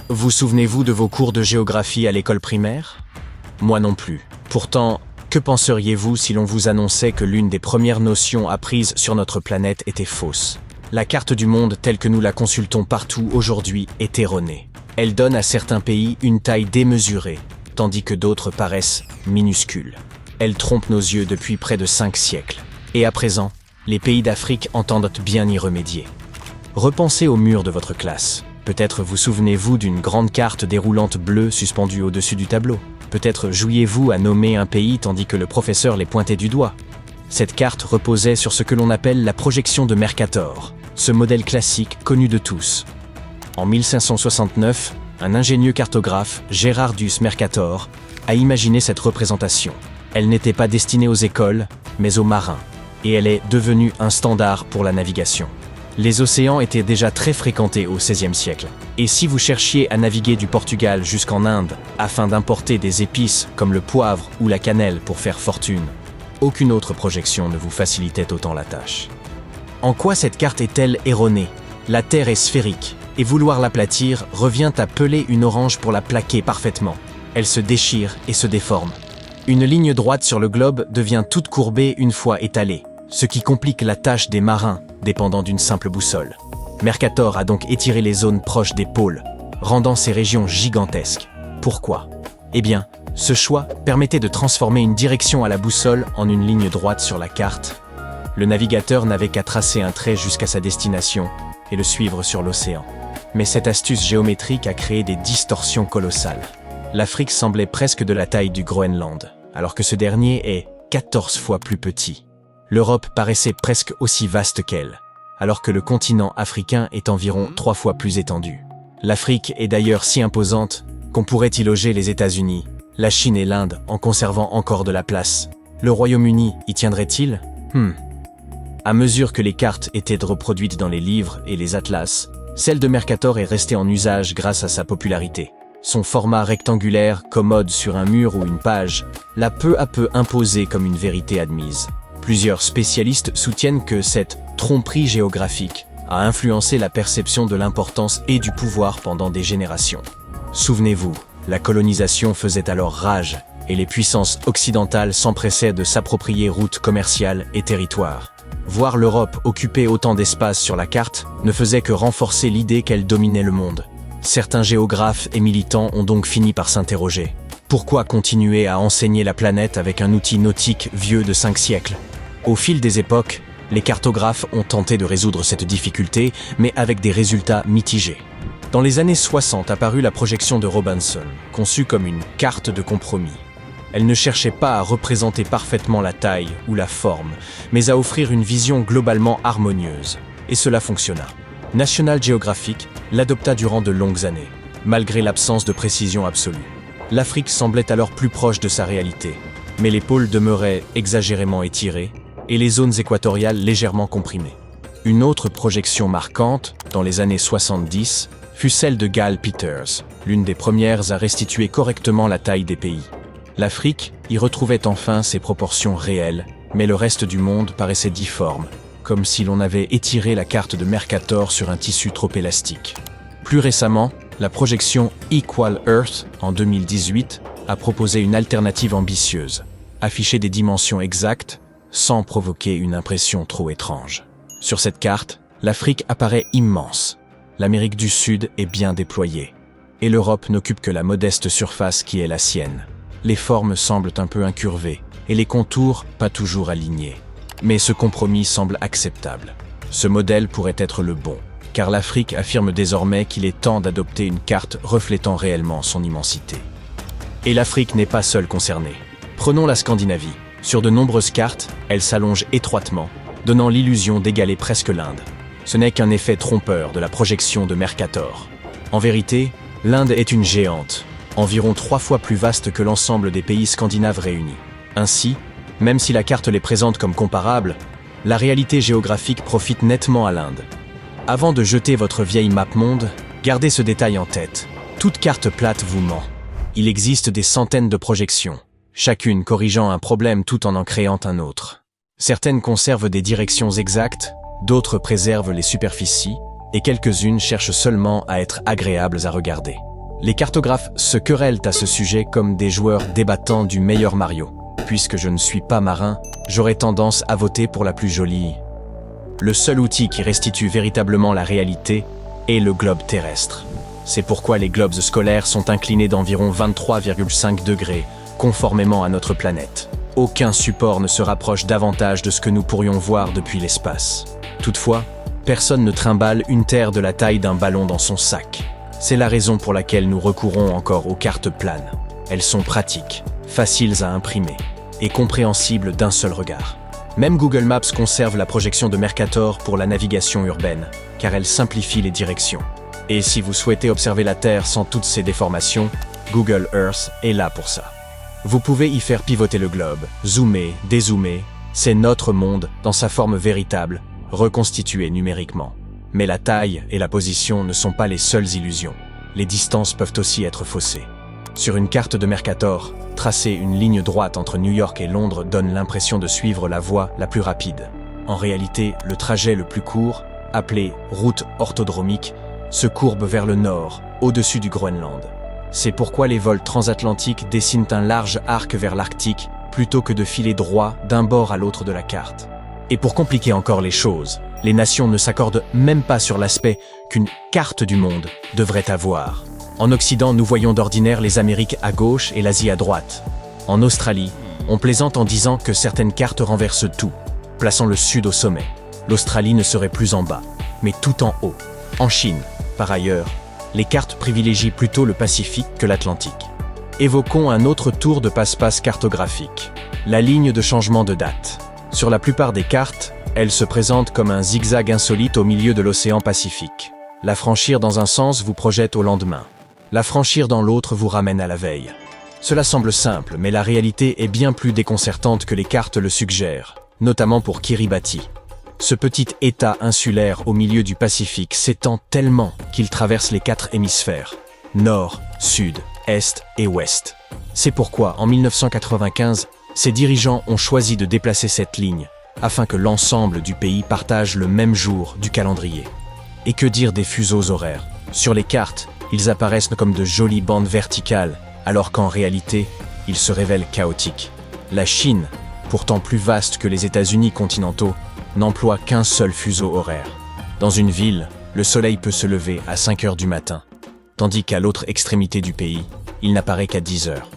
Vous souvenez-vous de vos cours de géographie à l'école primaire? Moi non plus. Pourtant, que penseriez-vous si l'on vous annonçait que l'une des premières notions apprises sur notre planète était fausse? La carte du monde telle que nous la consultons partout aujourd'hui est erronée. Elle donne à certains pays une taille démesurée, tandis que d'autres paraissent minuscules. Elle trompe nos yeux depuis près de 5 siècles. Et à présent, les pays d'Afrique entendent bien y remédier. Repensez au mur de votre classe. Peut-être vous souvenez-vous d'une grande carte déroulante bleue suspendue au-dessus du tableau. Peut-être jouiez-vous à nommer un pays tandis que le professeur les pointait du doigt. Cette carte reposait sur ce que l'on appelle la projection de Mercator, ce modèle classique connu de tous. En 1569, un ingénieux cartographe, Gerardus Mercator, a imaginé cette représentation. Elle n'était pas destinée aux écoles, mais aux marins, et elle est devenue un standard pour la navigation. Les océans étaient déjà très fréquentés au XVIe siècle, et si vous cherchiez à naviguer du Portugal jusqu'en Inde afin d'importer des épices comme le poivre ou la cannelle pour faire fortune, aucune autre projection ne vous facilitait autant la tâche. En quoi cette carte est-elle erronée? La Terre est sphérique, et vouloir l'aplatir revient à peler une orange pour la plaquer parfaitement. Elle se déchire et se déforme. Une ligne droite sur le globe devient toute courbée une fois étalée, ce qui complique la tâche des marins, dépendant d'une simple boussole. Mercator a donc étiré les zones proches des pôles, rendant ces régions gigantesques. Pourquoi? Eh bien, ce choix permettait de transformer une direction à la boussole en une ligne droite sur la carte. Le navigateur n'avait qu'à tracer un trait jusqu'à sa destination et le suivre sur l'océan. Mais cette astuce géométrique a créé des distorsions colossales. L'Afrique semblait presque de la taille du Groenland, alors que ce dernier est 14 fois plus petit. L'Europe paraissait presque aussi vaste qu'elle, alors que le continent africain est environ 3 fois plus étendu. L'Afrique est d'ailleurs si imposante qu'on pourrait y loger les États-Unis, la Chine et l'Inde en conservant encore de la place. Le Royaume-Uni y tiendrait-il? À mesure que les cartes étaient reproduites dans les livres et les atlas, celle de Mercator est restée en usage grâce à sa popularité. Son format rectangulaire, commode sur un mur ou une page, l'a peu à peu imposé comme une vérité admise. Plusieurs spécialistes soutiennent que cette tromperie géographique a influencé la perception de l'importance et du pouvoir pendant des générations. Souvenez-vous, la colonisation faisait alors rage et les puissances occidentales s'empressaient de s'approprier routes commerciales et territoires. Voir l'Europe occuper autant d'espace sur la carte ne faisait que renforcer l'idée qu'elle dominait le monde. Certains géographes et militants ont donc fini par s'interroger. Pourquoi continuer à enseigner la planète avec un outil nautique vieux de 5 siècles? Au fil des époques, les cartographes ont tenté de résoudre cette difficulté, mais avec des résultats mitigés. Dans les années 60 apparut la projection de Robinson, conçue comme une carte de compromis. Elle ne cherchait pas à représenter parfaitement la taille ou la forme, mais à offrir une vision globalement harmonieuse. Et cela fonctionna. National Geographic l'adopta durant de longues années, malgré l'absence de précision absolue. L'Afrique semblait alors plus proche de sa réalité, mais les pôles demeuraient exagérément étirés et les zones équatoriales légèrement comprimées. Une autre projection marquante, dans les années 70, fut celle de Gale Peters, l'une des premières à restituer correctement la taille des pays. L'Afrique y retrouvait enfin ses proportions réelles, mais le reste du monde paraissait difforme, comme si l'on avait étiré la carte de Mercator sur un tissu trop élastique. Plus récemment, la projection Equal Earth, en 2018, a proposé une alternative ambitieuse, afficher des dimensions exactes, sans provoquer une impression trop étrange. Sur cette carte, l'Afrique apparaît immense, l'Amérique du Sud est bien déployée, et l'Europe n'occupe que la modeste surface qui est la sienne. Les formes semblent un peu incurvées, et les contours pas toujours alignés. Mais ce compromis semble acceptable. Ce modèle pourrait être le bon, car l'Afrique affirme désormais qu'il est temps d'adopter une carte reflétant réellement son immensité. Et l'Afrique n'est pas seule concernée. Prenons la Scandinavie. Sur de nombreuses cartes, elle s'allonge étroitement, donnant l'illusion d'égaler presque l'Inde. Ce n'est qu'un effet trompeur de la projection de Mercator. En vérité, l'Inde est une géante, environ 3 fois plus vaste que l'ensemble des pays scandinaves réunis. Ainsi, même si la carte les présente comme comparables, la réalité géographique profite nettement à l'Inde. Avant de jeter votre vieille map monde, gardez ce détail en tête. Toute carte plate vous ment. Il existe des centaines de projections, chacune corrigeant un problème tout en créant un autre. Certaines conservent des directions exactes, d'autres préservent les superficies, et quelques-unes cherchent seulement à être agréables à regarder. Les cartographes se querellent à ce sujet comme des joueurs débattant du meilleur Mario. Puisque je ne suis pas marin, j'aurais tendance à voter pour la plus jolie. Le seul outil qui restitue véritablement la réalité est le globe terrestre. C'est pourquoi les globes scolaires sont inclinés d'environ 23,5 degrés, conformément à notre planète. Aucun support ne se rapproche davantage de ce que nous pourrions voir depuis l'espace. Toutefois, personne ne trimballe une terre de la taille d'un ballon dans son sac. C'est la raison pour laquelle nous recourons encore aux cartes planes. Elles sont pratiques, faciles à imprimer et compréhensibles d'un seul regard. Même Google Maps conserve la projection de Mercator pour la navigation urbaine, car elle simplifie les directions. Et si vous souhaitez observer la Terre sans toutes ses déformations, Google Earth est là pour ça. Vous pouvez y faire pivoter le globe, zoomer, dézoomer, c'est notre monde dans sa forme véritable, reconstitué numériquement. Mais la taille et la position ne sont pas les seules illusions. Les distances peuvent aussi être faussées. Sur une carte de Mercator, tracer une ligne droite entre New York et Londres donne l'impression de suivre la voie la plus rapide. En réalité, le trajet le plus court, appelé route orthodromique, se courbe vers le nord, au-dessus du Groenland. C'est pourquoi les vols transatlantiques dessinent un large arc vers l'Arctique plutôt que de filer droit d'un bord à l'autre de la carte. Et pour compliquer encore les choses, les nations ne s'accordent même pas sur l'aspect qu'une carte du monde devrait avoir. En Occident, nous voyons d'ordinaire les Amériques à gauche et l'Asie à droite. En Australie, on plaisante en disant que certaines cartes renversent tout, plaçant le Sud au sommet. L'Australie ne serait plus en bas, mais tout en haut. En Chine, par ailleurs, les cartes privilégient plutôt le Pacifique que l'Atlantique. Évoquons un autre tour de passe-passe cartographique. La ligne de changement de date. Sur la plupart des cartes, elle se présente comme un zigzag insolite au milieu de l'océan Pacifique. La franchir dans un sens vous projette au lendemain. La franchir dans l'autre vous ramène à la veille. Cela semble simple, mais la réalité est bien plus déconcertante que les cartes le suggèrent, notamment pour Kiribati. Ce petit État insulaire au milieu du Pacifique s'étend tellement qu'il traverse les 4 hémisphères, nord, sud, est et ouest. C'est pourquoi, en 1995, ses dirigeants ont choisi de déplacer cette ligne, afin que l'ensemble du pays partage le même jour du calendrier. Et que dire des fuseaux horaires? Sur les cartes, ils apparaissent comme de jolies bandes verticales, alors qu'en réalité, ils se révèlent chaotiques. La Chine, pourtant plus vaste que les États-Unis continentaux, n'emploie qu'un seul fuseau horaire. Dans une ville, le soleil peut se lever à 5 heures du matin, tandis qu'à l'autre extrémité du pays, il n'apparaît qu'à 10 heures.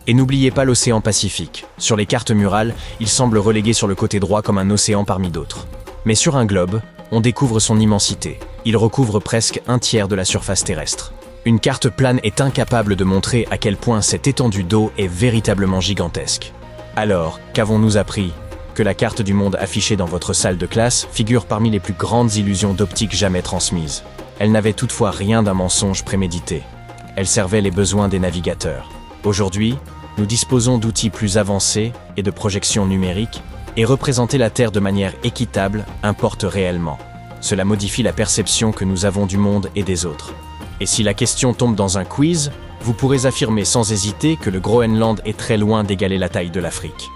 Et n'oubliez pas l'océan Pacifique. Sur les cartes murales, il semble relégué sur le côté droit comme un océan parmi d'autres. Mais sur un globe, on découvre son immensité. Il recouvre presque un tiers de la surface terrestre. Une carte plane est incapable de montrer à quel point cette étendue d'eau est véritablement gigantesque. Alors, qu'avons-nous appris? Que la carte du monde affichée dans votre salle de classe figure parmi les plus grandes illusions d'optique jamais transmises. Elle n'avait toutefois rien d'un mensonge prémédité. Elle servait les besoins des navigateurs. Aujourd'hui, nous disposons d'outils plus avancés et de projections numériques, et représenter la Terre de manière équitable importe réellement. Cela modifie la perception que nous avons du monde et des autres. Et si la question tombe dans un quiz, vous pourrez affirmer sans hésiter que le Groenland est très loin d'égaler la taille de l'Afrique.